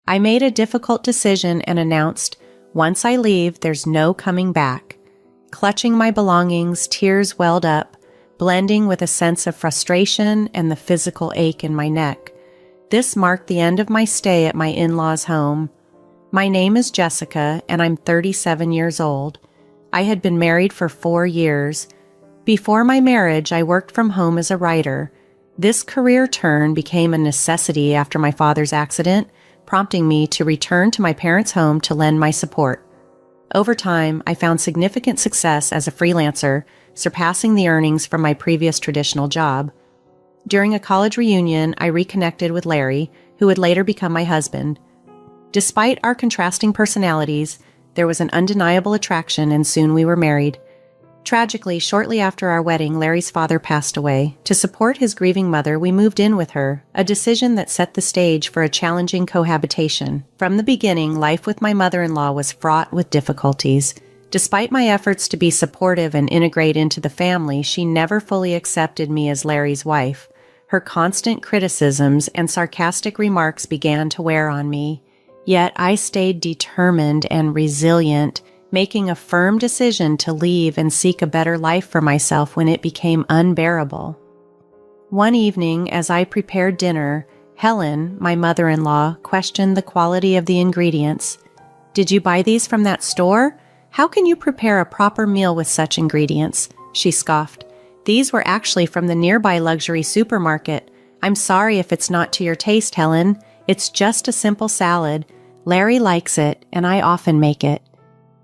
I made a difficult decision and announced, "Once I leave, there's no coming back." Clutching my belongings, tears welled up, blending with a sense of frustration and the physical ache in my neck. This marked the end of my stay at my in-laws' home. My name is Jessica, and I'm 37 years old. I had been married for 4 years. Before my marriage, I worked from home as a writer. This career turn became a necessity after my father's accident, prompting me to return to my parents' home to lend my support. Over time, I found significant success as a freelancer, surpassing the earnings from my previous traditional job. During a college reunion, I reconnected with Larry, who would later become my husband. Despite our contrasting personalities, there was an undeniable attraction, and soon we were married. Tragically, shortly after our wedding, Larry's father passed away. To support his grieving mother, we moved in with her, a decision that set the stage for a challenging cohabitation. From the beginning, life with my mother-in-law was fraught with difficulties. Despite my efforts to be supportive and integrate into the family, she never fully accepted me as Larry's wife. Her constant criticisms and sarcastic remarks began to wear on me. Yet I stayed determined and resilient, making a firm decision to leave and seek a better life for myself when it became unbearable. One evening, as I prepared dinner, Helen, my mother-in-law, questioned the quality of the ingredients. "Did you buy these from that store? How can you prepare a proper meal with such ingredients?" she scoffed. "These were actually from the nearby luxury supermarket. I'm sorry if it's not to your taste, Helen. It's just a simple salad. Larry likes it, and I often make it."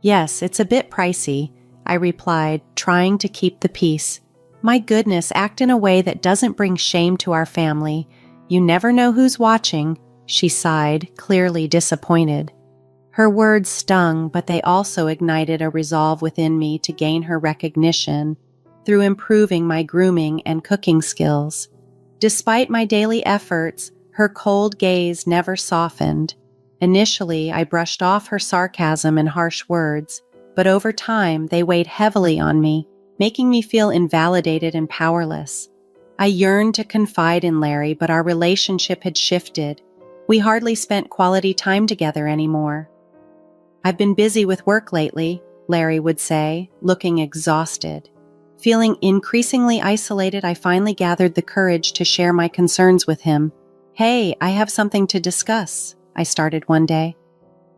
"Yes, it's a bit pricey," I replied, trying to keep the peace. "My goodness, act in a way that doesn't bring shame to our family. You never know who's watching," she sighed, clearly disappointed. Her words stung, but they also ignited a resolve within me to gain her recognition through improving my grooming and cooking skills. Despite my daily efforts, her cold gaze never softened. Initially, I brushed off her sarcasm and harsh words, but over time, they weighed heavily on me, making me feel invalidated and powerless. I yearned to confide in Larry, but our relationship had shifted. We hardly spent quality time together anymore. "I've been busy with work lately," Larry would say, looking exhausted. Feeling increasingly isolated, I finally gathered the courage to share my concerns with him. "Hey, I have something to discuss," I started one day.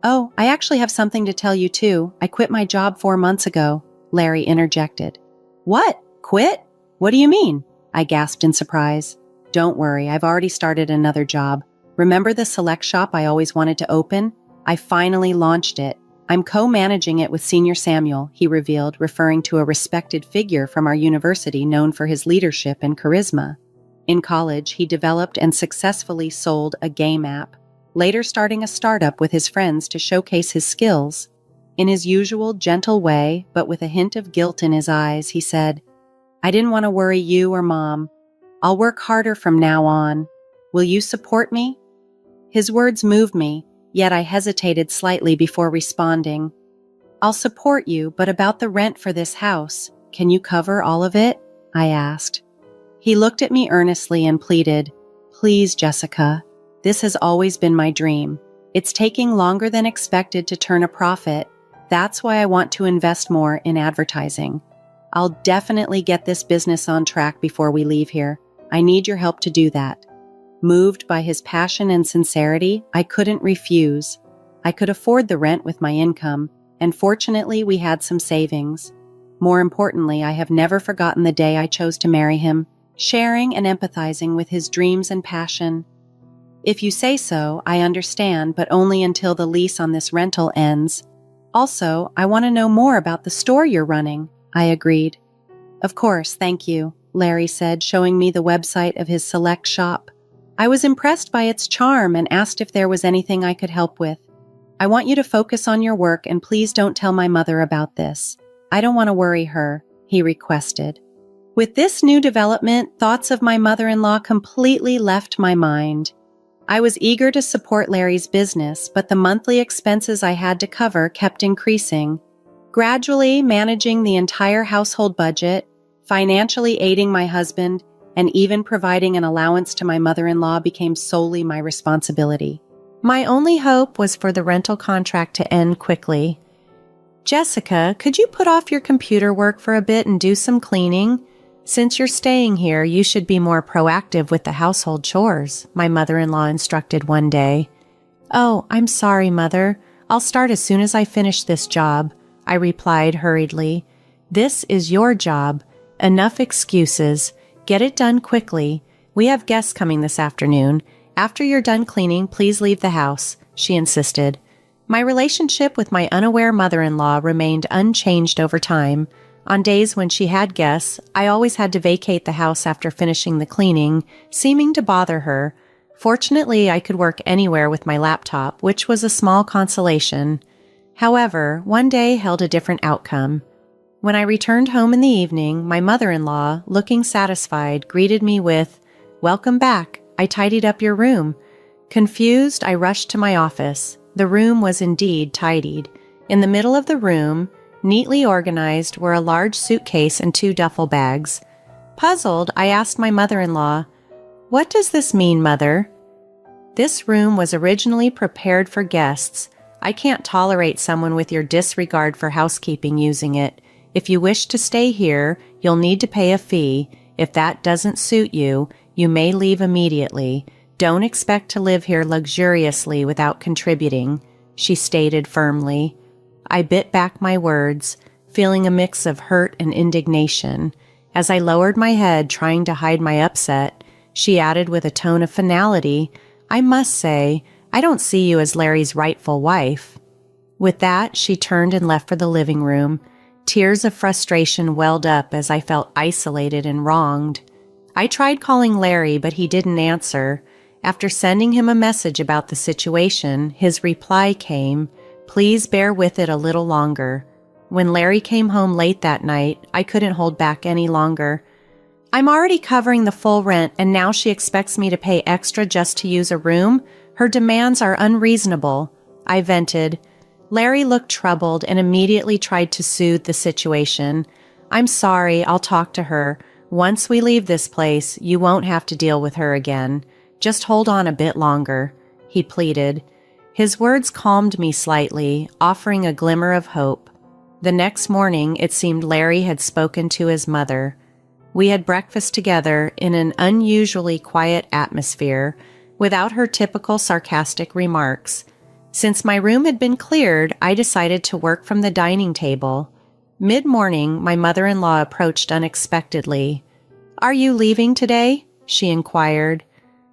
"Oh, I actually have something to tell you too. I quit my job 4 months ago," Larry interjected. "What? Quit? What do you mean?" I gasped in surprise. "Don't worry, I've already started another job. Remember the select shop I always wanted to open? I finally launched it. I'm co-managing it with Senior Samuel," he revealed, referring to a respected figure from our university known for his leadership and charisma. In college, he developed and successfully sold a game app, later starting a startup with his friends to showcase his skills. In his usual gentle way, but with a hint of guilt in his eyes, he said, "I didn't want to worry you or Mom. I'll work harder from now on. Will you support me?" His words moved me, yet I hesitated slightly before responding. "I'll support you, but about the rent for this house, can you cover all of it?" I asked. He looked at me earnestly and pleaded, "Please, Jessica. This has always been my dream. It's taking longer than expected to turn a profit. That's why I want to invest more in advertising. I'll definitely get this business on track before we leave here. I need your help to do that." Moved by his passion and sincerity, I couldn't refuse. I could afford the rent with my income, and fortunately we had some savings. More importantly, I have never forgotten the day I chose to marry him, sharing and empathizing with his dreams and passion. "If you say so, I understand, but only until the lease on this rental ends. Also, I want to know more about the store you're running," I agreed. "Of course, thank you," Larry said, showing me the website of his select shop. I was impressed by its charm and asked if there was anything I could help with. "I want you to focus on your work and please don't tell my mother about this. I don't want to worry her," he requested. With this new development, thoughts of my mother-in-law completely left my mind. I was eager to support Larry's business, but the monthly expenses I had to cover kept increasing. Gradually, managing the entire household budget, financially aiding my husband, and even providing an allowance to my mother-in-law became solely my responsibility. My only hope was for the rental contract to end quickly. Jessica, could you put off your computer work for a bit and do some cleaning? Since you're staying here, you should be more proactive with the household chores, my mother-in-law instructed one day. Oh, I'm sorry, Mother. I'll start as soon as I finish this job, I replied hurriedly. This is your job. Enough excuses. Get it done quickly. We have guests coming this afternoon. After you're done cleaning, please leave the house, she insisted. My relationship with my unaware mother-in-law remained unchanged over time. On days when she had guests, I always had to vacate the house after finishing the cleaning, seeming to bother her. Fortunately, I could work anywhere with my laptop, which was a small consolation. However, one day held a different outcome. When I returned home in the evening, my mother-in-law, looking satisfied, greeted me with, "Welcome back. I tidied up your room." Confused, I rushed to my office. The room was indeed tidied. In the middle of the room, neatly organized, were a large suitcase and 2 duffel bags. Puzzled, I asked my mother-in-law, "What does this mean, Mother?" "This room was originally prepared for guests. I can't tolerate someone with your disregard for housekeeping using it. If you wish to stay here, you'll need to pay a fee. If that doesn't suit you, you may leave immediately. Don't expect to live here luxuriously without contributing," she stated firmly. I bit back my words, feeling a mix of hurt and indignation. As I lowered my head, trying to hide my upset, she added with a tone of finality, "I must say, I don't see you as Larry's rightful wife." With that, she turned and left for the living room. Tears of frustration welled up as I felt isolated and wronged. I tried calling Larry, but he didn't answer. After sending him a message about the situation, his reply came, "Please bear with it a little longer." When Larry came home late that night, I couldn't hold back any longer. "I'm already covering the full rent, and now she expects me to pay extra just to use a room? Her demands are unreasonable," I vented. Larry looked troubled and immediately tried to soothe the situation. "I'm sorry, I'll talk to her. Once we leave this place, you won't have to deal with her again. Just hold on a bit longer," he pleaded. His words calmed me slightly, offering a glimmer of hope. The next morning, it seemed Larry had spoken to his mother. We had breakfast together in an unusually quiet atmosphere, without her typical sarcastic remarks. Since my room had been cleared, I decided to work from the dining table. Mid-morning, my mother-in-law approached unexpectedly. "Are you leaving today?" she inquired.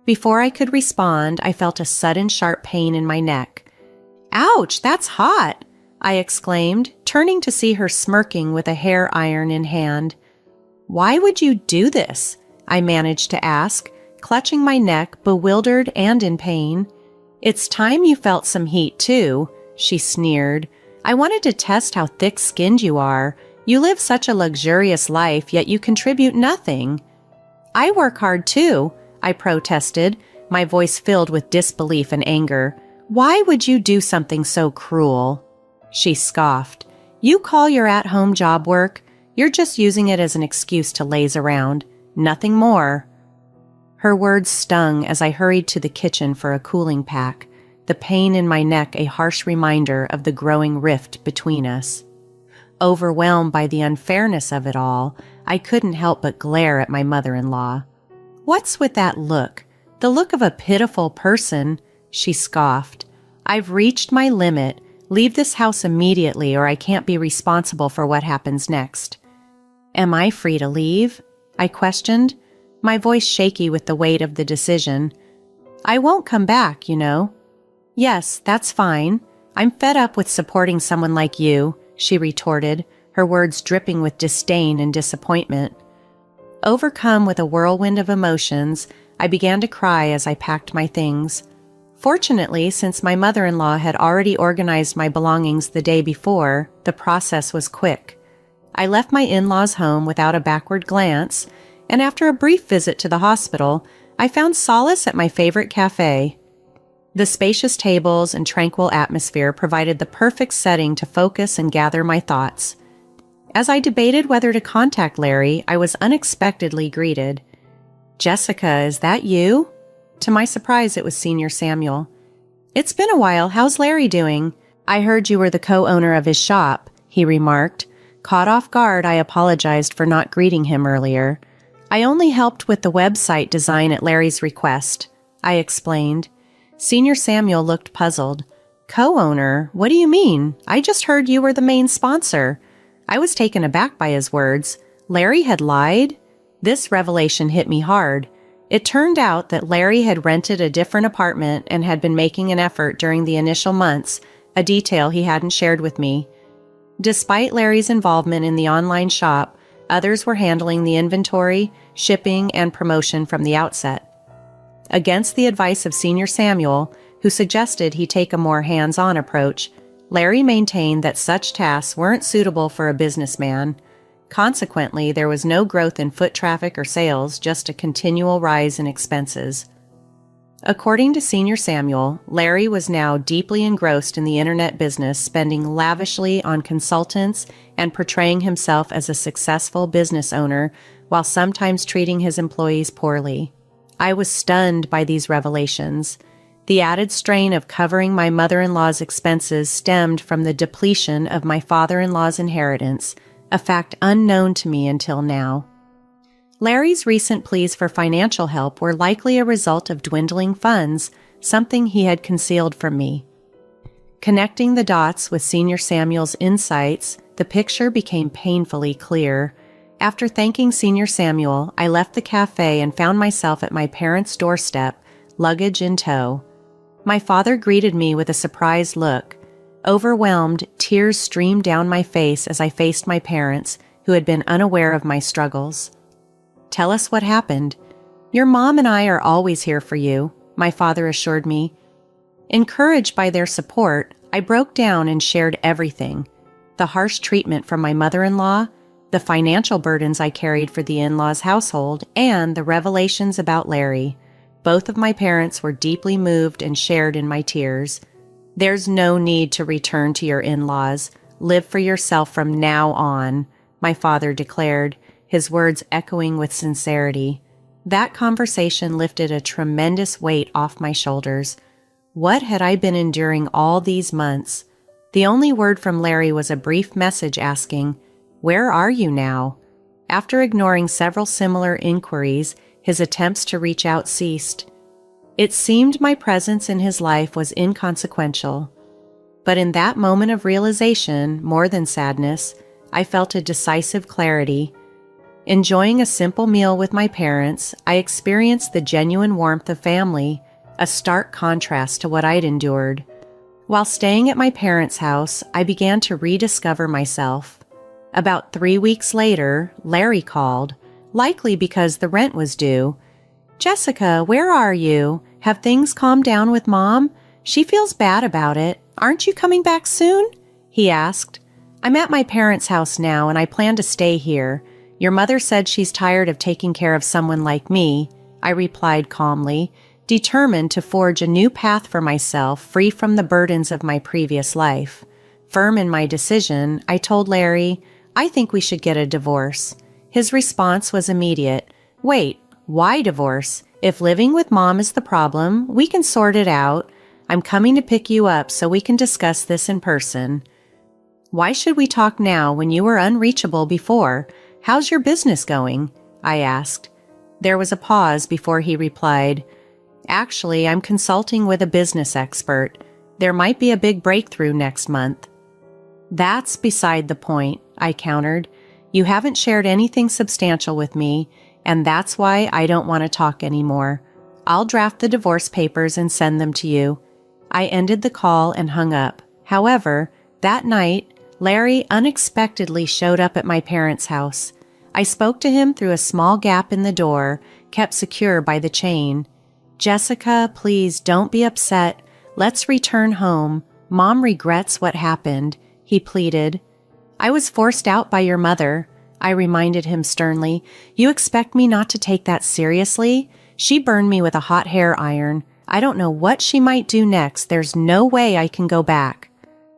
Before I could respond, I felt a sudden sharp pain in my neck. "Ouch, that's hot!" I exclaimed, turning to see her smirking with a hair iron in hand. "Why would you do this?" I managed to ask, clutching my neck, bewildered and in pain. "It's time you felt some heat, too," she sneered. "I wanted to test how thick-skinned you are. You live such a luxurious life, yet you contribute nothing." "I work hard, too," I protested, my voice filled with disbelief and anger. "Why would you do something so cruel?" She scoffed. "You call your at-home job work? You're just using it as an excuse to laze around. Nothing more." Her words stung as I hurried to the kitchen for a cooling pack, the pain in my neck a harsh reminder of the growing rift between us. Overwhelmed by the unfairness of it all, I couldn't help but glare at my mother-in-law. "What's with that look? The look of a pitiful person," she scoffed. "I've reached my limit. Leave this house immediately or I can't be responsible for what happens next." "Am I free to leave?" I questioned, my voice shaky with the weight of the decision. "I won't come back, you know." "Yes, that's fine. I'm fed up with supporting someone like you," she retorted, her words dripping with disdain and disappointment. Overcome with a whirlwind of emotions, I began to cry as I packed my things. Fortunately, since my mother-in-law had already organized my belongings the day before, the process was quick. I left my in-laws' home without a backward glance, and after a brief visit to the hospital, I found solace at my favorite cafe. The spacious tables and tranquil atmosphere provided the perfect setting to focus and gather my thoughts. As I debated whether to contact Larry, I was unexpectedly greeted. "Jessica, is that you?" To my surprise, it was Senior Samuel. "It's been a while. How's Larry doing? I heard you were the co-owner of his shop," he remarked. Caught off guard, I apologized for not greeting him earlier. "I only helped with the website design at Larry's request," I explained. Senior Samuel looked puzzled. "Co-owner? What do you mean? I just heard you were the main sponsor." I was taken aback by his words. Larry had lied? This revelation hit me hard. It turned out that Larry had rented a different apartment and had been making an effort during the initial months, a detail he hadn't shared with me. Despite Larry's involvement in the online shop, others were handling the inventory, shipping, and promotion from the outset. Against the advice of Senior Samuel, who suggested he take a more hands-on approach, Larry maintained that such tasks weren't suitable for a businessman. Consequently, there was no growth in foot traffic or sales, just a continual rise in expenses. According to Senior Samuel, Larry was now deeply engrossed in the internet business, spending lavishly on consultants and portraying himself as a successful business owner while sometimes treating his employees poorly. I was stunned by these revelations. The added strain of covering my mother-in-law's expenses stemmed from the depletion of my father-in-law's inheritance, a fact unknown to me until now. Larry's recent pleas for financial help were likely a result of dwindling funds, something he had concealed from me. Connecting the dots with Senior Samuel's insights, the picture became painfully clear. After thanking Senior Samuel, I left the cafe and found myself at my parents' doorstep, luggage in tow. My father greeted me with a surprised look. Overwhelmed, tears streamed down my face as I faced my parents, who had been unaware of my struggles. "Tell us what happened." "Your mom and I are always here for you," my father assured me. Encouraged by their support, I broke down and shared everything: the harsh treatment from my mother-in-law, the financial burdens I carried for the in-laws' household, and the revelations about Larry. Both of my parents were deeply moved and shared in my tears. "There's no need to return to your in-laws. Live for yourself from now on," my father declared, his words echoing with sincerity. That conversation lifted a tremendous weight off my shoulders. What had I been enduring all these months? The only word from Larry was a brief message asking, "Where are you now?" After ignoring several similar inquiries, his attempts to reach out ceased. It seemed my presence in his life was inconsequential. But in that moment of realization, more than sadness, I felt a decisive clarity. Enjoying a simple meal with my parents, I experienced the genuine warmth of family, a stark contrast to what I'd endured. While staying at my parents' house, I began to rediscover myself. About 3 weeks later, Larry called, likely because the rent was due. "Jessica, where are you? Have things calmed down with Mom? She feels bad about it. Aren't you coming back soon?" he asked. "I'm at my parents' house now and I plan to stay here. Your mother said she's tired of taking care of someone like me," I replied calmly, determined to forge a new path for myself free from the burdens of my previous life. Firm in my decision, I told Larry, "I think we should get a divorce." His response was immediate. "Wait, why divorce? If living with Mom is the problem, we can sort it out. I'm coming to pick you up so we can discuss this in person." "Why should we talk now when you were unreachable before? How's your business going?" I asked. There was a pause before he replied, "Actually, I'm consulting with a business expert. There might be a big breakthrough next month." "That's beside the point," I countered. "You haven't shared anything substantial with me, and that's why I don't want to talk anymore. I'll draft the divorce papers and send them to you." I ended the call and hung up. However, that night, Larry unexpectedly showed up at my parents' house. I spoke to him through a small gap in the door, kept secure by the chain. "Jessica, please don't be upset. Let's return home. Mom regrets what happened," he pleaded. "I was forced out by your mother," I reminded him sternly. "You expect me not to take that seriously? She burned me with a hot hair iron. I don't know what she might do next. There's no way I can go back."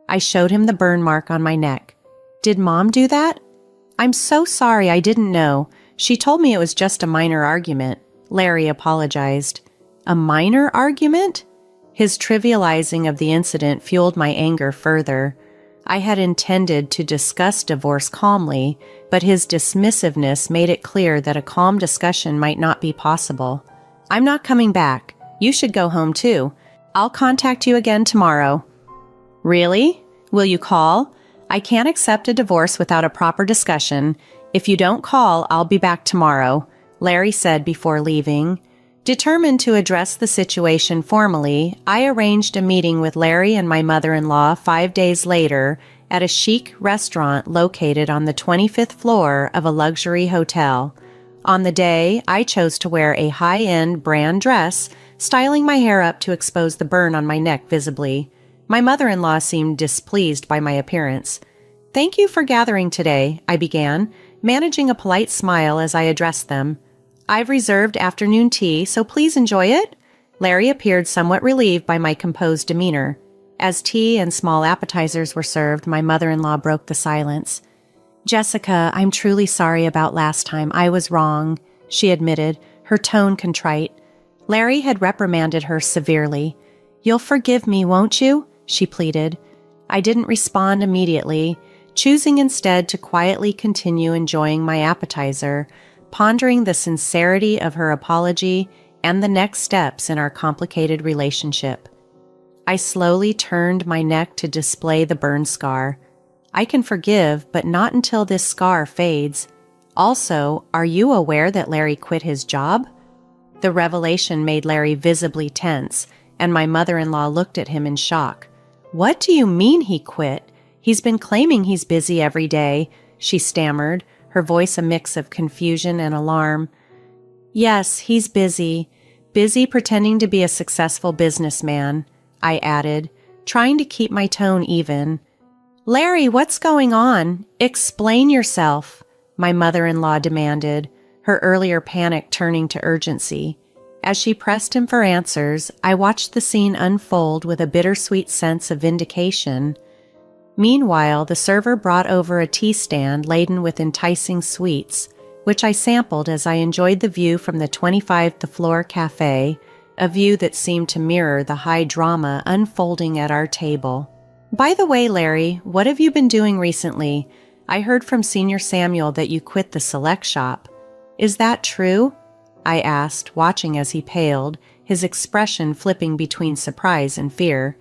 I showed him the burn mark on my neck. "Did Mom do that?" "I'm so sorry, I didn't know. She told me it was just a minor argument," Larry apologized. "A minor argument?" His trivializing of the incident fueled my anger further. I had intended to discuss divorce calmly, but his dismissiveness made it clear that a calm discussion might not be possible. "I'm not coming back. You should go home too. I'll contact you again tomorrow." "Really? Will you call? I can't accept a divorce without a proper discussion. If you don't call, I'll be back tomorrow," Larry said before leaving. Determined to address the situation formally, I arranged a meeting with Larry and my mother-in-law 5 days later at a chic restaurant located on the 25th floor of a luxury hotel. On the day, I chose to wear a high-end brand dress, styling my hair up to expose the burn on my neck visibly. My mother-in-law seemed displeased by my appearance. "Thank you for gathering today," I began, managing a polite smile as I addressed them. "I've reserved afternoon tea, so please enjoy it." Larry appeared somewhat relieved by my composed demeanor. As tea and small appetizers were served, my mother-in-law broke the silence. "Jessica, I'm truly sorry about last time. I was wrong," she admitted, her tone contrite. Larry had reprimanded her severely. "You'll forgive me, won't you?" she pleaded. I didn't respond immediately, choosing instead to quietly continue enjoying my appetizer, pondering the sincerity of her apology and the next steps in our complicated relationship. I slowly turned my neck to display the burn scar. I can forgive, but not until this scar fades. Also, are you aware that Larry quit his job? The revelation made Larry visibly tense, and my mother-in-law looked at him in shock. "What do you mean he quit? He's been claiming he's busy every day," she stammered, her voice a mix of confusion and alarm. "Yes, he's busy. Busy pretending to be a successful businessman," I added, trying to keep my tone even. "Larry, what's going on? Explain yourself," my mother-in-law demanded, her earlier panic turning to urgency. As she pressed him for answers, I watched the scene unfold with a bittersweet sense of vindication. Meanwhile, the server brought over a tea stand laden with enticing sweets, which I sampled as I enjoyed the view from the 25th floor cafe, a view that seemed to mirror the high drama unfolding at our table. "By the way, Larry, what have you been doing recently? I heard from Senior Samuel that you quit the select shop. Is that true?" I asked, watching as he paled, his expression flipping between surprise and fear.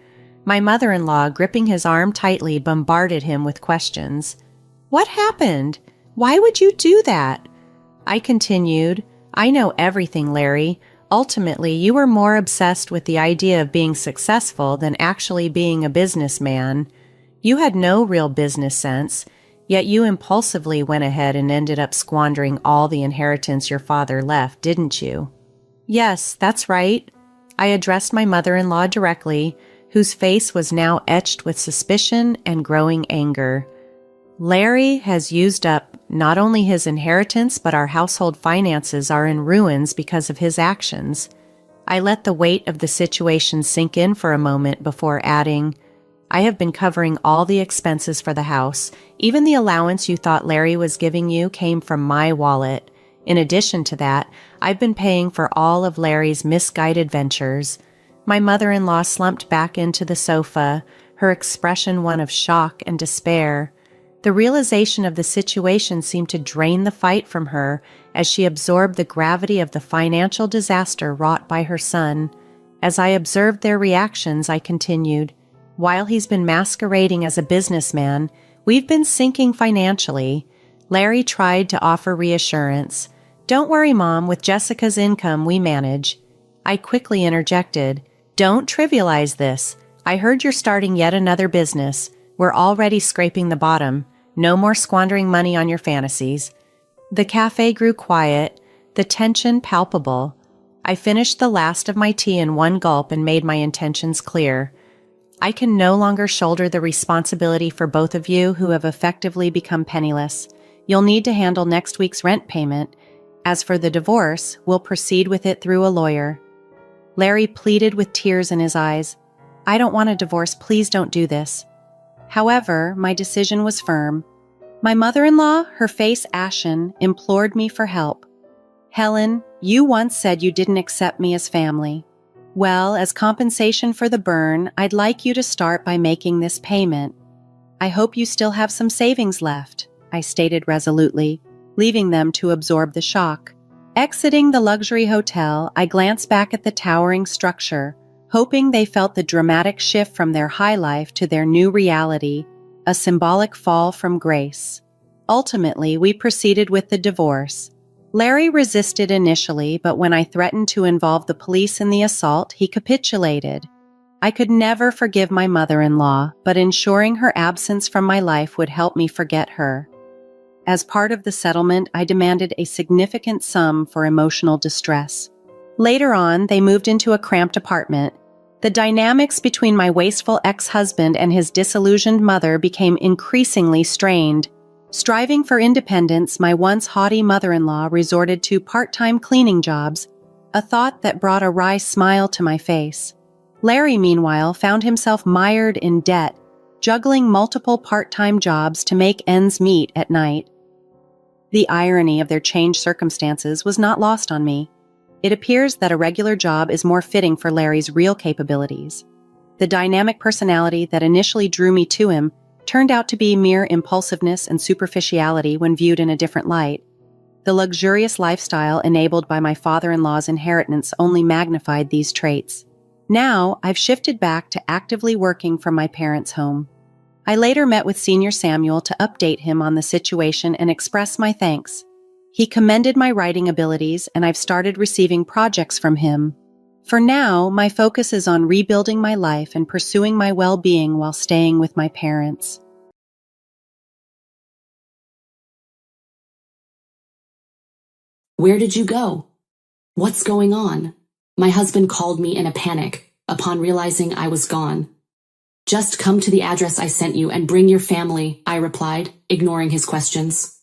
My mother-in-law, gripping his arm tightly, bombarded him with questions. "What happened? Why would you do that?" I continued, "I know everything, Larry. Ultimately, you were more obsessed with the idea of being successful than actually being a businessman. You had no real business sense, yet you impulsively went ahead and ended up squandering all the inheritance your father left, didn't you?" "Yes, that's right." I addressed my mother-in-law directly, whose face was now etched with suspicion and growing anger. "Larry has used up not only his inheritance, but our household finances are in ruins because of his actions." I let the weight of the situation sink in for a moment before adding, "I have been covering all the expenses for the house. Even the allowance you thought Larry was giving you came from my wallet. In addition to that, I've been paying for all of Larry's misguided ventures." My mother-in-law slumped back into the sofa, her expression one of shock and despair. The realization of the situation seemed to drain the fight from her as she absorbed the gravity of the financial disaster wrought by her son. As I observed their reactions, I continued, "While he's been masquerading as a businessman, we've been sinking financially." Larry tried to offer reassurance. "Don't worry, Mom, with Jessica's income, we manage." I quickly interjected, "Don't trivialize this. I heard you're starting yet another business. We're already scraping the bottom. No more squandering money on your fantasies." The cafe grew quiet, the tension palpable. I finished the last of my tea in one gulp and made my intentions clear. "I can no longer shoulder the responsibility for both of you who have effectively become penniless. You'll need to handle next week's rent payment. As for the divorce, we'll proceed with it through a lawyer." Larry pleaded with tears in his eyes. "I don't want a divorce. Please don't do this." However, my decision was firm. My mother-in-law, her face ashen, implored me for help. "Helen, you once said you didn't accept me as family. Well, as compensation for the burn, I'd like you to start by making this payment. I hope you still have some savings left, I stated resolutely, leaving them to absorb the shock. Exiting the luxury hotel, I glanced back at the towering structure, hoping they felt the dramatic shift from their high life to their new reality, a symbolic fall from grace. Ultimately, we proceeded with the divorce. Larry resisted initially, but when I threatened to involve the police in the assault, he capitulated. I could never forgive my mother-in-law, but ensuring her absence from my life would help me forget her. As part of the settlement, I demanded a significant sum for emotional distress. Later on, they moved into a cramped apartment. The dynamics between my wasteful ex-husband and his disillusioned mother became increasingly strained. Striving for independence, my once haughty mother-in-law resorted to part-time cleaning jobs, a thought that brought a wry smile to my face. Larry, meanwhile, found himself mired in debt, juggling multiple part-time jobs to make ends meet at night. The irony of their changed circumstances was not lost on me. It appears that a regular job is more fitting for Larry's real capabilities. The dynamic personality that initially drew me to him turned out to be mere impulsiveness and superficiality when viewed in a different light. The luxurious lifestyle enabled by my father-in-law's inheritance only magnified these traits. Now, I've shifted back to actively working from my parents' home. I later met with Senior Samuel to update him on the situation and express my thanks. He commended my writing abilities, and I've started receiving projects from him. For now, my focus is on rebuilding my life and pursuing my well-being while staying with my parents. Where did you go? What's going on? My husband called me in a panic upon realizing I was gone. Just come to the address I sent you and bring your family, I replied, ignoring his questions.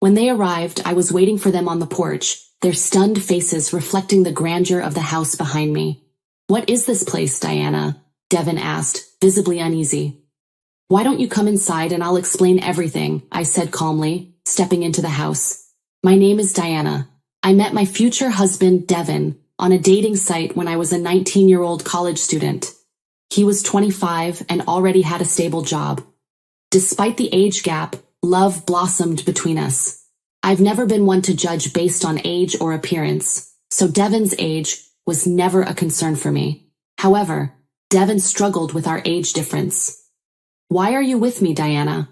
When they arrived, I was waiting for them on the porch, their stunned faces reflecting the grandeur of the house behind me. What is this place, Diana? Devin asked, visibly uneasy. Why don't you come inside and I'll explain everything, I said calmly, stepping into the house. My name is Diana. I met my future husband, Devin, on a dating site when I was a 19-year-old college student. He was 25 and already had a stable job. Despite the age gap, love blossomed between us. I've never been one to judge based on age or appearance, so Devin's age was never a concern for me. However, Devin struggled with our age difference. Why are you with me, Diana?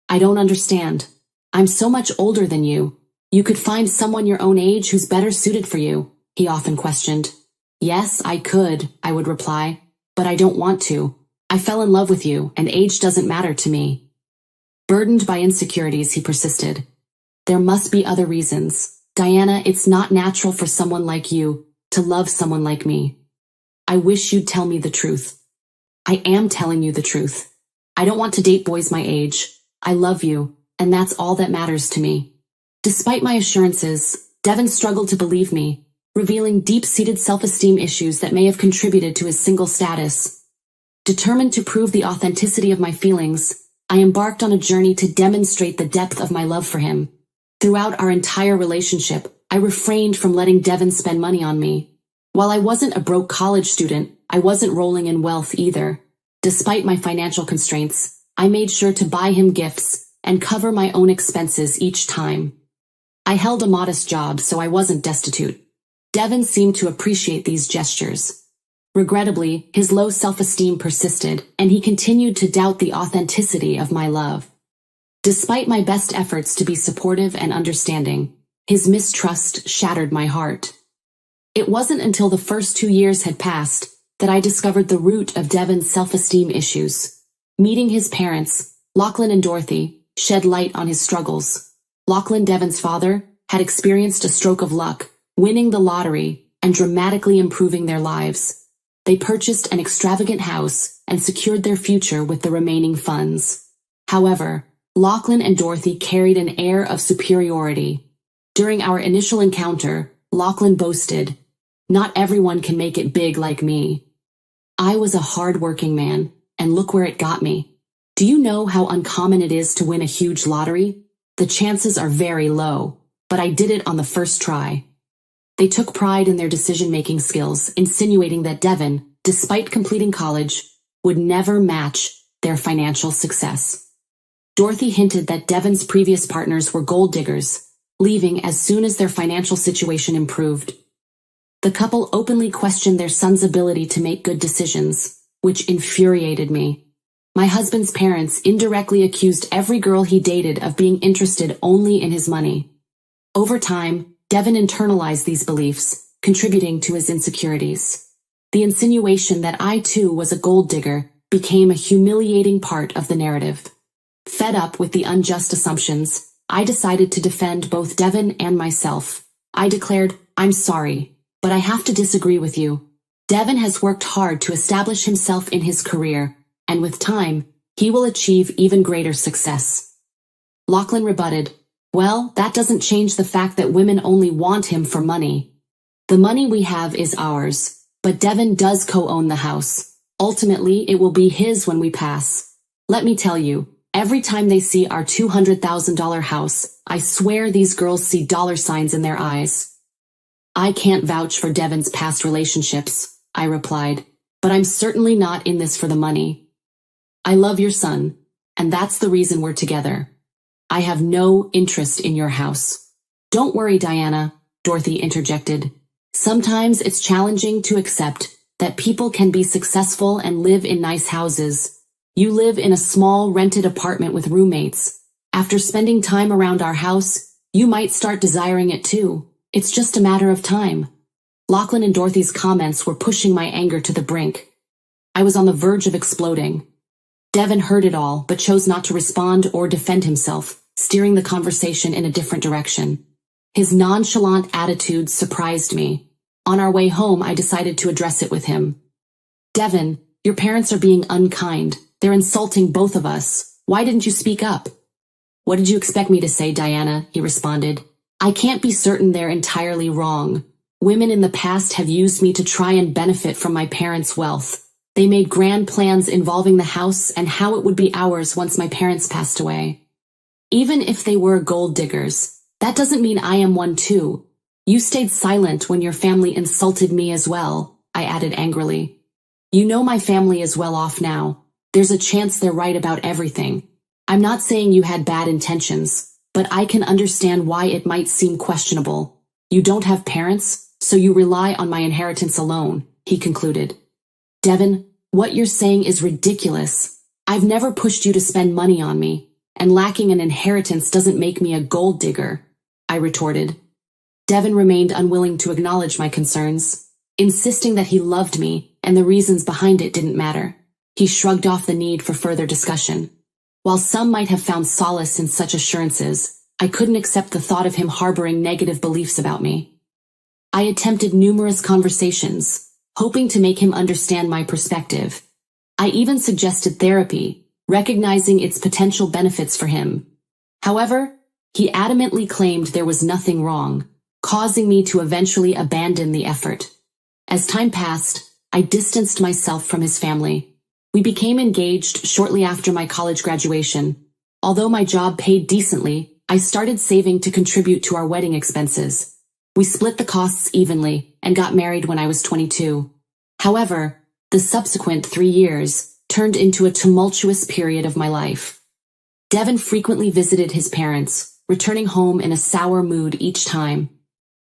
I don't understand. I'm so much older than you. You could find someone your own age who's better suited for you, he often questioned. Yes, I could, I would reply, but I don't want to. I fell in love with you, and age doesn't matter to me. Burdened by insecurities, he persisted. There must be other reasons. Diana, it's not natural for someone like you to love someone like me. I wish you'd tell me the truth. I am telling you the truth. I don't want to date boys my age. I love you, and that's all that matters to me. Despite my assurances, Devin struggled to believe me, revealing deep-seated self-esteem issues that may have contributed to his single status. Determined to prove the authenticity of my feelings, I embarked on a journey to demonstrate the depth of my love for him. Throughout our entire relationship, I refrained from letting Devin spend money on me. While I wasn't a broke college student, I wasn't rolling in wealth either. Despite my financial constraints, I made sure to buy him gifts and cover my own expenses each time. I held a modest job, so I wasn't destitute. Devin seemed to appreciate these gestures. Regrettably, his low self-esteem persisted, and he continued to doubt the authenticity of my love. Despite my best efforts to be supportive and understanding, his mistrust shattered my heart. It wasn't until the first 2 years had passed that I discovered the root of Devin's self-esteem issues. Meeting his parents, Lachlan and Dorothy, shed light on his struggles. Lachlan, Devin's father, had experienced a stroke of luck, winning the lottery and dramatically improving their lives. They purchased an extravagant house and secured their future with the remaining funds. However, Lachlan and Dorothy carried an air of superiority. During our initial encounter, Lachlan boasted, "Not everyone can make it big like me." I was a hard-working man, and look where it got me. Do you know how uncommon it is to win a huge lottery? The chances are very low, but I did it on the first try. They took pride in their decision-making skills, insinuating that Devon, despite completing college, would never match their financial success. Dorothy hinted that Devon's previous partners were gold diggers, leaving as soon as their financial situation improved. The couple openly questioned their son's ability to make good decisions, which infuriated me. My husband's parents indirectly accused every girl he dated of being interested only in his money. Over time, Devon internalized these beliefs, contributing to his insecurities. The insinuation that I too was a gold digger became a humiliating part of the narrative. Fed up with the unjust assumptions, I decided to defend both Devon and myself. I declared, "I'm sorry, but I have to disagree with you. Devon has worked hard to establish himself in his career, and with time, he will achieve even greater success." Lachlan rebutted, "Well, that doesn't change the fact that women only want him for money. The money we have is ours, but Devon does co-own the house. Ultimately, it will be his when we pass. Let me tell you, every time they see our $200,000 house, I swear these girls see dollar signs in their eyes." "I can't vouch for Devon's past relationships," I replied, "but I'm certainly not in this for the money. I love your son, and that's the reason we're together. I have no interest in your house." "Don't worry, Diana," Dorothy interjected. "Sometimes it's challenging to accept that people can be successful and live in nice houses. You live in a small rented apartment with roommates. After spending time around our house, you might start desiring it too. It's just a matter of time." Lachlan and Dorothy's comments were pushing my anger to the brink. I was on the verge of exploding. Devon heard it all, but chose not to respond or defend himself, steering the conversation in a different direction. His nonchalant attitude surprised me. On our way home, I decided to address it with him. "Devon, your parents are being unkind. They're insulting both of us. Why didn't you speak up?" "What did you expect me to say, Diana?" he responded. "I can't be certain they're entirely wrong. Women in the past have used me to try and benefit from my parents' wealth. They made grand plans involving the house and how it would be ours once my parents passed away. Even if they were gold diggers, that doesn't mean I am one too. You stayed silent when your family insulted me as well," I added angrily. "You know my family is well off now. There's a chance they're right about everything. I'm not saying you had bad intentions, but I can understand why it might seem questionable. You don't have parents, so you rely on my inheritance alone," he concluded. "Devon, what you're saying is ridiculous. I've never pushed you to spend money on me, and lacking an inheritance doesn't make me a gold digger," I retorted. Devon remained unwilling to acknowledge my concerns, insisting that he loved me and the reasons behind it didn't matter. He shrugged off the need for further discussion. While some might have found solace in such assurances, I couldn't accept the thought of him harboring negative beliefs about me. I attempted numerous conversations, hoping to make him understand my perspective. I even suggested therapy, recognizing its potential benefits for him. However, he adamantly claimed there was nothing wrong, causing me to eventually abandon the effort. As time passed, I distanced myself from his family. We became engaged shortly after my college graduation. Although my job paid decently, I started saving to contribute to our wedding expenses. We split the costs evenly and got married when I was 22. However, the subsequent 3 years turned into a tumultuous period of my life. Devon frequently visited his parents, returning home in a sour mood each time.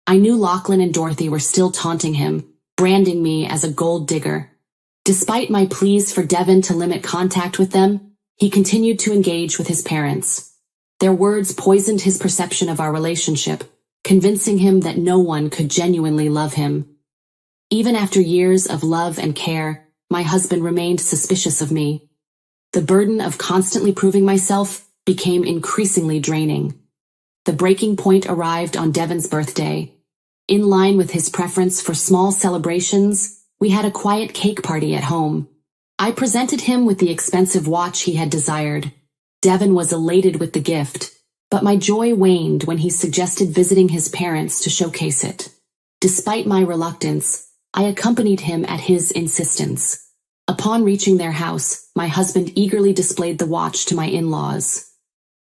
I knew Lachlan and Dorothy were still taunting him, branding me as a gold digger. Despite my pleas for Devon to limit contact with them, he continued to engage with his parents. Their words poisoned his perception of our relationship, convincing him that no one could genuinely love him. Even after years of love and care, my husband remained suspicious of me. The burden of constantly proving myself became increasingly draining. The breaking point arrived on Devon's birthday. In line with his preference for small celebrations, we had a quiet cake party at home. I presented him with the expensive watch he had desired. Devon was elated with the gift, but my joy waned when he suggested visiting his parents to showcase it. Despite my reluctance, I accompanied him at his insistence. Upon reaching their house, my husband eagerly displayed the watch to my in-laws.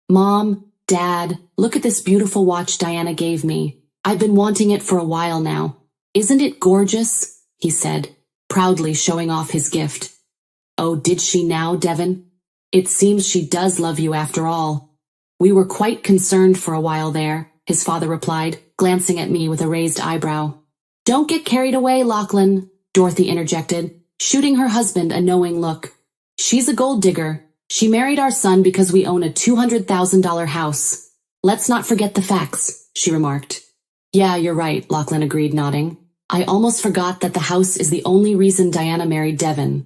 "Mom, Dad, look at this beautiful watch Diana gave me. I've been wanting it for a while now. Isn't it gorgeous? He said, proudly showing off his gift. Oh, did she now, Devon? It seems she does love you after all. We were quite concerned for a while there, his father replied, glancing at me with a raised eyebrow. Don't get carried away, Lachlan, Dorothy interjected, shooting her husband a knowing look. She's a gold digger. She married our son because we own a $200,000 house. Let's not forget the facts, she remarked. Yeah, you're right, Lachlan agreed, nodding. I almost forgot that the house is the only reason Diana married Devon.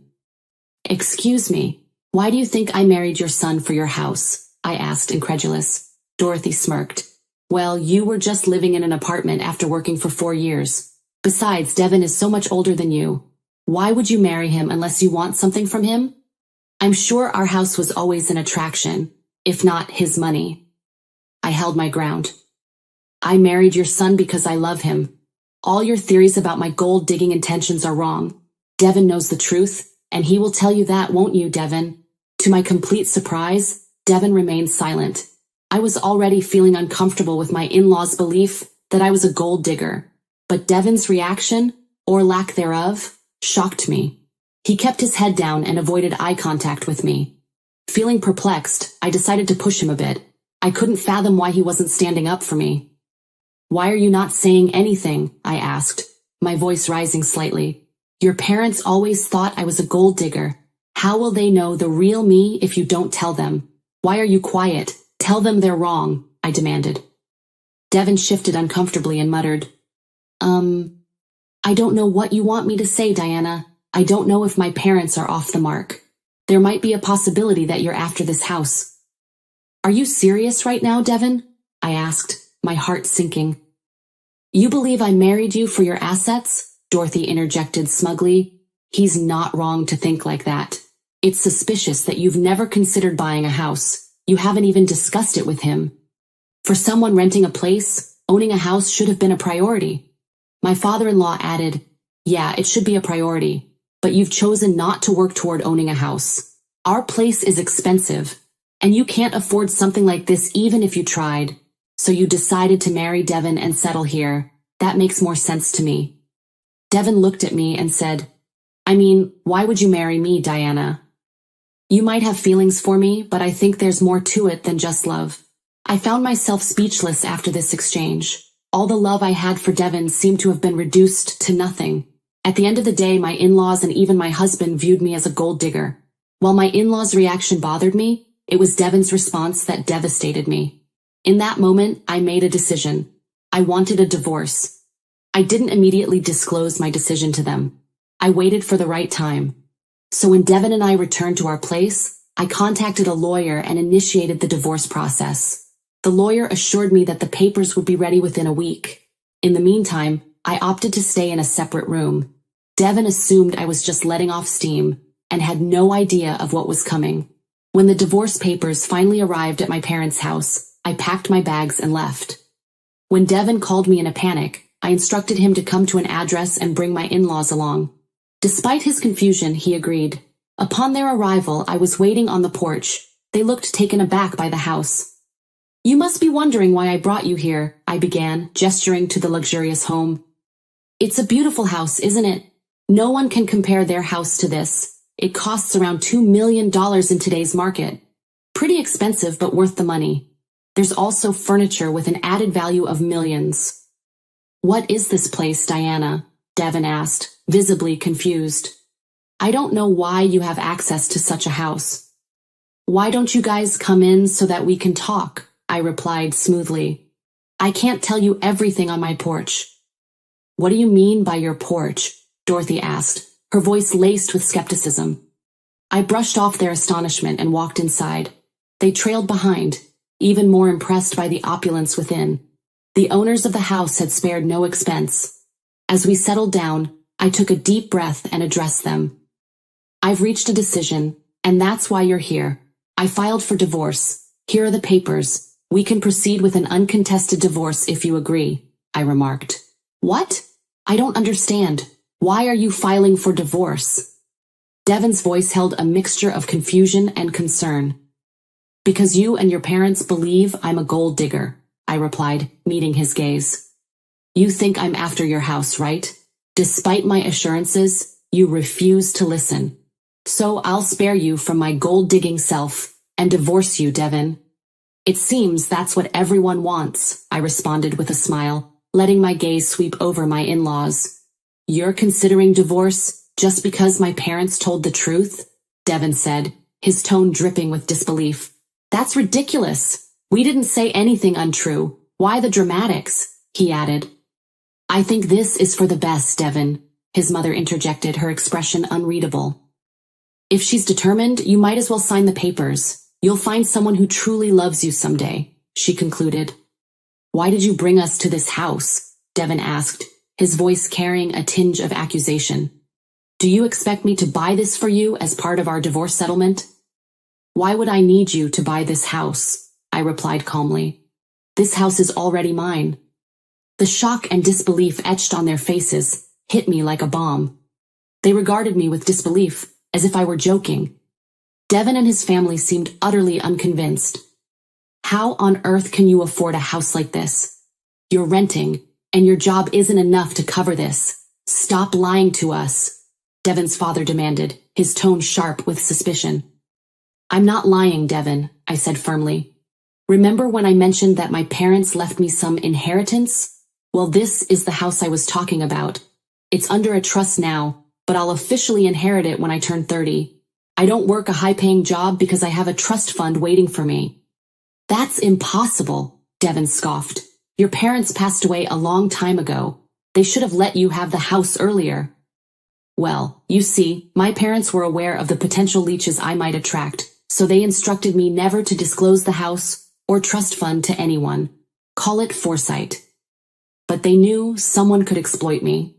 Excuse me, why do you think I married your son for your house? I asked, incredulous. Dorothy smirked. Well, you were just living in an apartment after working for 4 years. Besides, Devon is so much older than you. Why would you marry him unless you want something from him? I'm sure our house was always an attraction, if not his money. I held my ground. I married your son because I love him. All your theories about my gold-digging intentions are wrong. Devon knows the truth, and he will tell you that, won't you, Devon? To my complete surprise, Devon remained silent. I was already feeling uncomfortable with my in-laws' belief that I was a gold digger, but Devon's reaction, or lack thereof, shocked me. He kept his head down and avoided eye contact with me. Feeling perplexed, I decided to push him a bit. I couldn't fathom why he wasn't standing up for me. Why are you not saying anything? I asked, my voice rising slightly. Your parents always thought I was a gold digger. How will they know the real me if you don't tell them? Why are you quiet? Tell them they're wrong, I demanded. Devon shifted uncomfortably and muttered, I don't know what you want me to say, Diana. I don't know if my parents are off the mark. There might be a possibility that you're after this house. Are you serious right now, Devon? I asked, my heart sinking. You believe I married you for your assets? Dorothy interjected smugly. He's not wrong to think like that. It's suspicious that you've never considered buying a house. You haven't even discussed it with him. For someone renting a place, owning a house should have been a priority. My father-in-law added, yeah, it should be a priority, but you've chosen not to work toward owning a house. Our place is expensive, and you can't afford something like this even if you tried. So you decided to marry Devon and settle here. That makes more sense to me. Devon looked at me and said, I mean, why would you marry me, Diana? You might have feelings for me, but I think there's more to it than just love. I found myself speechless after this exchange. All the love I had for Devon seemed to have been reduced to nothing. At the end of the day, my in-laws and even my husband viewed me as a gold digger. While my in-laws' reaction bothered me, it was Devon's response that devastated me. In that moment, I made a decision. I wanted a divorce. I didn't immediately disclose my decision to them. I waited for the right time. So when Devon and I returned to our place, I contacted a lawyer and initiated the divorce process. The lawyer assured me that the papers would be ready within a week. In the meantime, I opted to stay in a separate room. Devon assumed I was just letting off steam and had no idea of what was coming. When the divorce papers finally arrived at my parents' house, I packed my bags and left. When Devon called me in a panic, I instructed him to come to an address and bring my in-laws along. Despite his confusion, he agreed. Upon their arrival, I was waiting on the porch. They looked taken aback by the house. You must be wondering why I brought you here, I began, gesturing to the luxurious home. It's a beautiful house, isn't it? No one can compare their house to this. It costs around $2 million in today's market. Pretty expensive, but worth the money. There's also furniture with an added value of millions. What is this place, Diana? Devon asked, visibly confused. I don't know why you have access to such a house. Why don't you guys come in so that we can talk? I replied smoothly. I can't tell you everything on my porch. What do you mean by your porch? Dorothy asked, her voice laced with skepticism. I brushed off their astonishment and walked inside. They trailed behind, even more impressed by the opulence within. The owners of the house had spared no expense. As we settled down, I took a deep breath and addressed them. I've reached a decision, and that's why you're here. I filed for divorce. Here are the papers. We can proceed with an uncontested divorce if you agree, I remarked. What? I don't understand. Why are you filing for divorce? Devon's voice held a mixture of confusion and concern. Because you and your parents believe I'm a gold digger, I replied, meeting his gaze. You think I'm after your house, right? Despite my assurances, you refuse to listen. So I'll spare you from my gold-digging self and divorce you, Devin. It seems that's what everyone wants, I responded with a smile, letting my gaze sweep over my in-laws. You're considering divorce just because my parents told the truth? Devin said, his tone dripping with disbelief. That's ridiculous. We didn't say anything untrue. Why the dramatics? He added. I think this is for the best, Devin, his mother interjected, her expression unreadable. If she's determined, you might as well sign the papers. You'll find someone who truly loves you someday, she concluded. Why did you bring us to this house? Devin asked, his voice carrying a tinge of accusation. Do you expect me to buy this for you as part of our divorce settlement? Why would I need you to buy this house? I replied calmly. This house is already mine. The shock and disbelief etched on their faces hit me like a bomb. They regarded me with disbelief, as if I were joking. Devin and his family seemed utterly unconvinced. How on earth can you afford a house like this? You're renting, and your job isn't enough to cover this. Stop lying to us, Devin's father demanded, his tone sharp with suspicion. I'm not lying, Devin, I said firmly. Remember when I mentioned that my parents left me some inheritance? Well, this is the house I was talking about. It's under a trust now, but I'll officially inherit it when I turn 30. I don't work a high-paying job because I have a trust fund waiting for me. That's impossible, Devin scoffed. Your parents passed away a long time ago. They should have let you have the house earlier. Well, you see, my parents were aware of the potential leeches I might attract, so they instructed me never to disclose the house or trust fund to anyone. Call it foresight. But they knew someone could exploit me.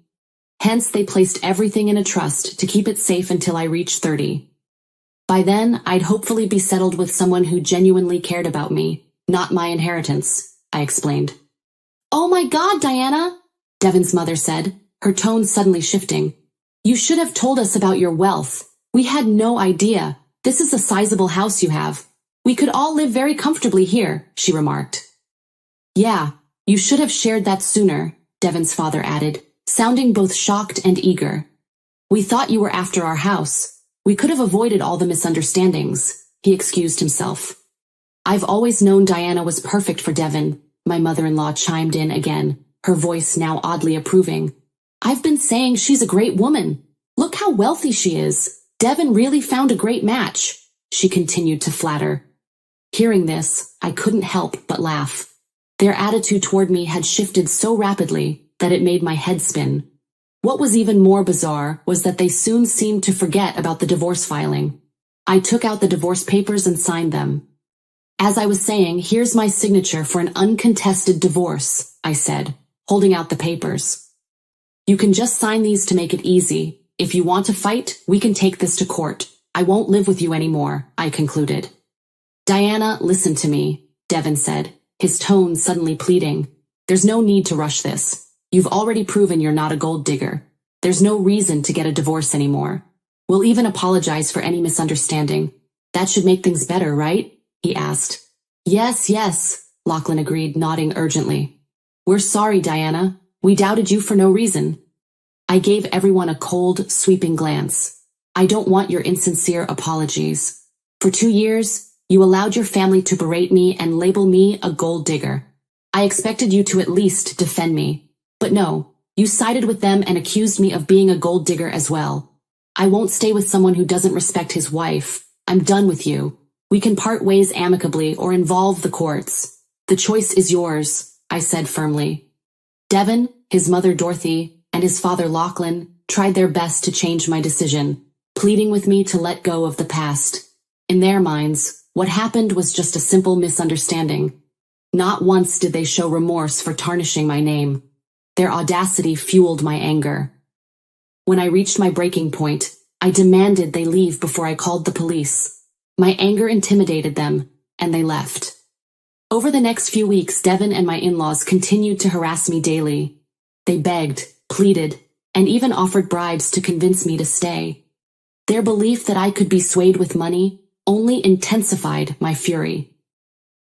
Hence, they placed everything in a trust to keep it safe until I reached 30. By then, I'd hopefully be settled with someone who genuinely cared about me, not my inheritance, I explained. Oh my God, Diana, Devin's mother said, her tone suddenly shifting. You should have told us about your wealth. We had no idea. This is a sizable house you have. We could all live very comfortably here, she remarked. Yeah, you should have shared that sooner, Devin's father added, sounding both shocked and eager. We thought you were after our house. We could have avoided all the misunderstandings, he excused himself. I've always known Diana was perfect for Devin, my mother-in-law chimed in again, her voice now oddly approving. I've been saying she's a great woman. Look how wealthy she is. Devin really found a great match, she continued to flatter. Hearing this, I couldn't help but laugh. Their attitude toward me had shifted so rapidly that it made my head spin. What was even more bizarre was that they soon seemed to forget about the divorce filing. I took out the divorce papers and signed them. As I was saying, here's my signature for an uncontested divorce, I said, holding out the papers. You can just sign these to make it easy. If you want to fight, we can take this to court. I won't live with you anymore, I concluded. Diana, listen to me, Devin said, his tone suddenly pleading. There's no need to rush this. You've already proven you're not a gold digger. There's no reason to get a divorce anymore. We'll even apologize for any misunderstanding. That should make things better, right? He asked. Yes, yes, Lachlan agreed, nodding urgently. We're sorry, Diana. We doubted you for no reason. I gave everyone a cold, sweeping glance. I don't want your insincere apologies. For 2 years, you allowed your family to berate me and label me a gold digger. I expected you to at least defend me. But no, you sided with them and accused me of being a gold digger as well. I won't stay with someone who doesn't respect his wife. I'm done with you. We can part ways amicably or involve the courts. The choice is yours, I said firmly. Devin, his mother Dorothy, and his father Lachlan tried their best to change my decision, pleading with me to let go of the past. In their minds, what happened was just a simple misunderstanding. Not once did they show remorse for tarnishing my name. Their audacity fueled my anger. When I reached my breaking point, I demanded they leave before I called the police. My anger intimidated them, and they left. Over the next few weeks, Devin and my in-laws continued to harass me daily. They begged, pleaded, and even offered bribes to convince me to stay. Their belief that I could be swayed with money only intensified my fury.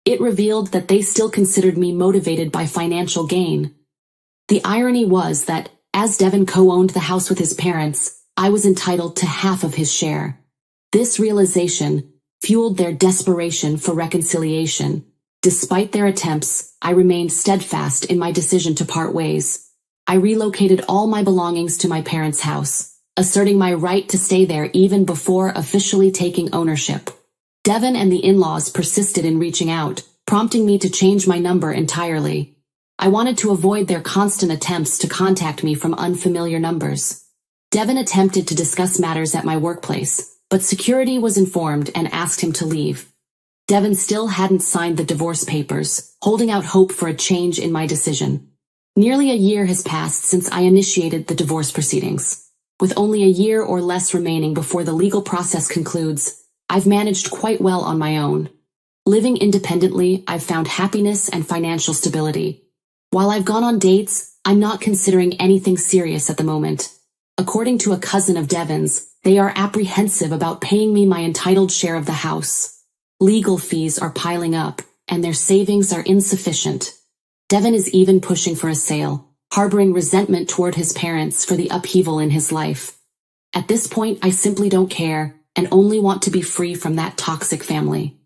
It revealed that they still considered me motivated by financial gain. The irony was that, as Devon co-owned the house with his parents, I was entitled to half of his share. This realization fueled their desperation for reconciliation. Despite their attempts, I remained steadfast in my decision to part ways. I relocated all my belongings to my parents' house, asserting my right to stay there even before officially taking ownership. Devon and the in-laws persisted in reaching out, prompting me to change my number entirely. I wanted to avoid their constant attempts to contact me from unfamiliar numbers. Devon attempted to discuss matters at my workplace, but security was informed and asked him to leave. Devon still hadn't signed the divorce papers, holding out hope for a change in my decision. Nearly a year has passed since I initiated the divorce proceedings. With only a year or less remaining before the legal process concludes, I've managed quite well on my own. Living independently, I've found happiness and financial stability. While I've gone on dates, I'm not considering anything serious at the moment. According to a cousin of Devon's, they are apprehensive about paying me my entitled share of the house. Legal fees are piling up, and their savings are insufficient. Devon is even pushing for a sale, harboring resentment toward his parents for the upheaval in his life. At this point, I simply don't care, and only want to be free from that toxic family.